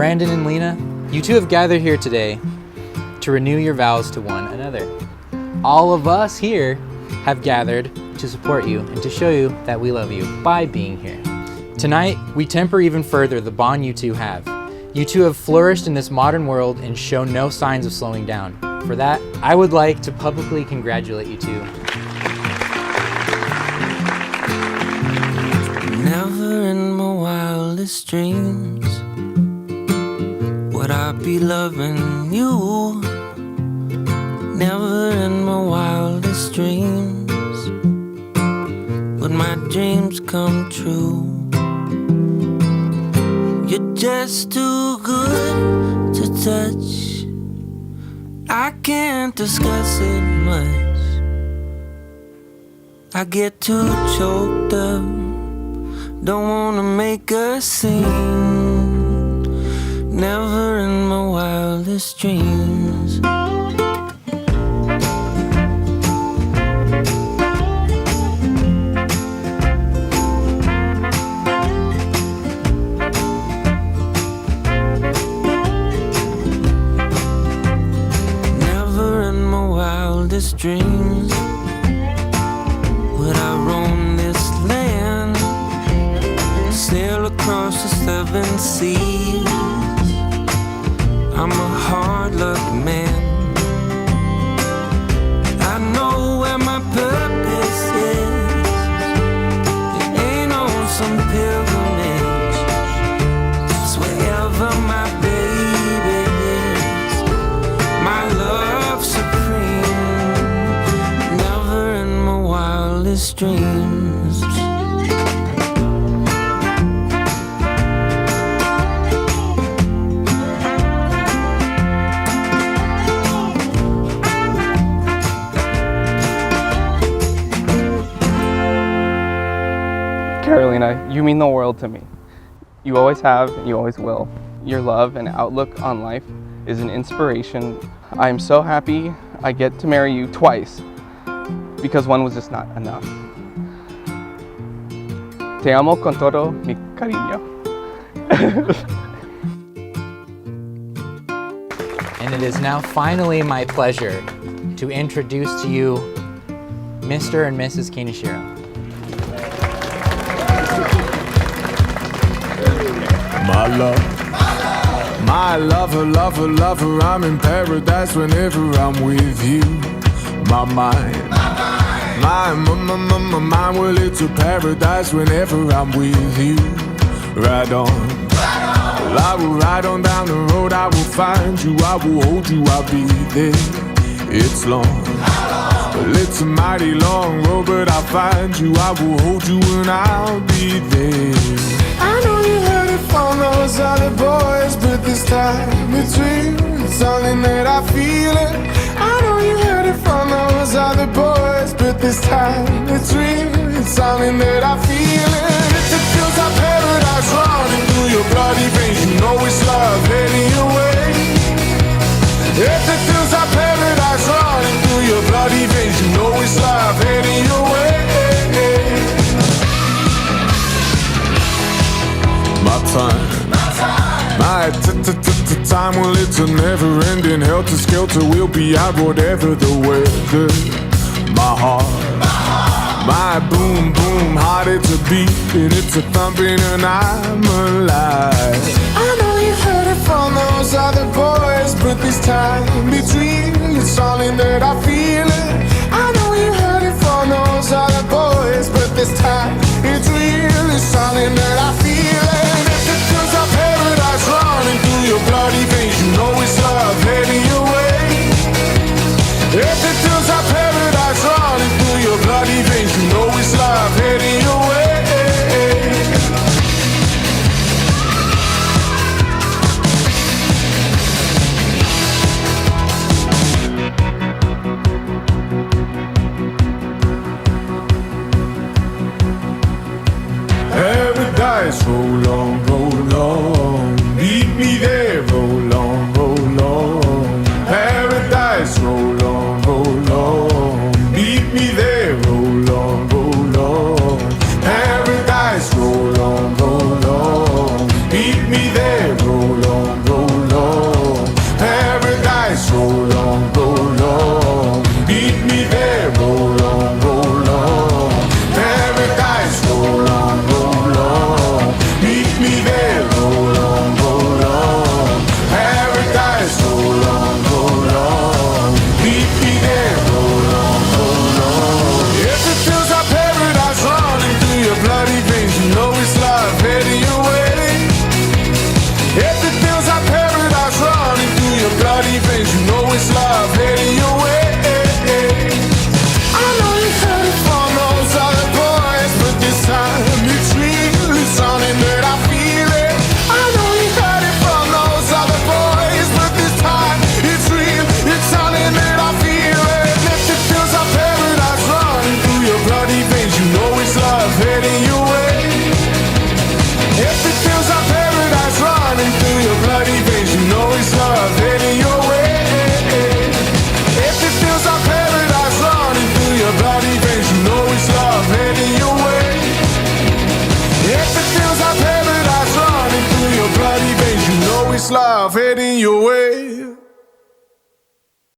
Brandon and Lena, you two have gathered here today to renew your vows to one another. All of us here have gathered to support you and to show you that we love you by being here. Tonight, we temper even further the bond you two have. You two have flourished in this modern world and show no signs of slowing down. For that, I would like to publicly congratulate you two. Never in my wildest dreams would I be loving you. Never in my wildest dreams would my dreams come true. You're just too good to touch. I can't discuss it much. I get too choked up. Don't wanna make a scene. Never in my wildest dreams. Never in my wildest dreams would I roam this land, sail across the 7 seas. I'm a hard luck man. I know where my purpose is. It ain't on some pilgrimage. It's wherever my baby is. My love supreme. Never in my wildest dreams. Carolina, you mean the world to me. You always have and you always will. Your love and outlook on life is an inspiration. I am so happy I get to marry you twice because one was just not enough. Te amo con todo mi cariño. And it is now finally my pleasure to introduce to you Mr. and Mrs. Kinishiro. My love, my lover, lover, lover, I'm in paradise whenever I'm with you. My mind, my mind, well it's a paradise whenever I'm with you. Ride on, well, I will ride on down the road, I will find you, I will hold you, I'll be there. It's long, well it's a mighty long road, but I'll find you, I will hold you and I'll be there. I know you heard it from those other boys, but this time it's real, it's something that I feel it. I know you heard it from those other boys, but this time it's real, it's something that I feel it. If it feels like paradise running through your bloody veins, you know it's love heading your way. If it feels like paradise running through your bloody veins, you know it's love heading your way. My time, my time, well it's a never-ending helter-skelter. We'll be out whatever the weather. My heart, my boom, boom, heart it's a beating, it's a thumping and I'm alive. I know you heard it from those other boys, but this time it's real, it's something that I feel it. I know you heard it from those other boys, but this time it's real, it's something that I feel it. Paradise running through your bloody veins, you know it's love heading your way. If it feels like paradise running through your bloody veins, you know it's love heading your way. myself heading your way.